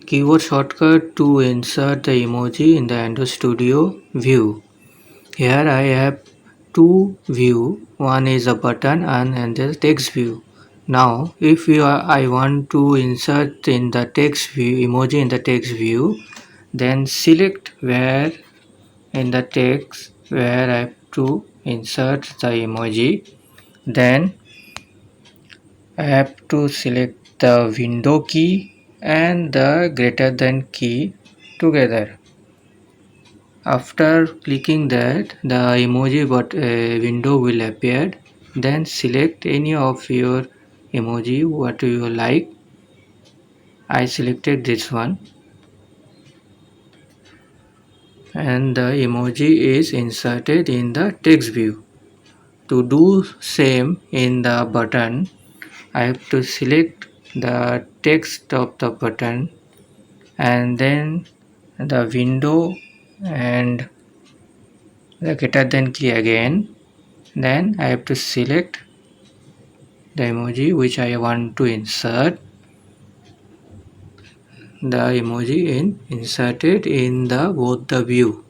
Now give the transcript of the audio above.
Keyboard shortcut to insert the emoji in the Android Studio view. Here I have two view. One is a button and the text view. Now if I want to insert in the text view emoji in the text view, then select where in the text where I have to insert the emoji. Then I have to select the window key and the greater than key together. After clicking that, the emoji window will appear. Then select any of your emoji what you like. I selected this one and the emoji is inserted in the text view. To do same in the button, I have to select the text of the button and then the window and the greater than key again. Then I have to select the emoji which I want to insert. The emoji in inserted in the both the view.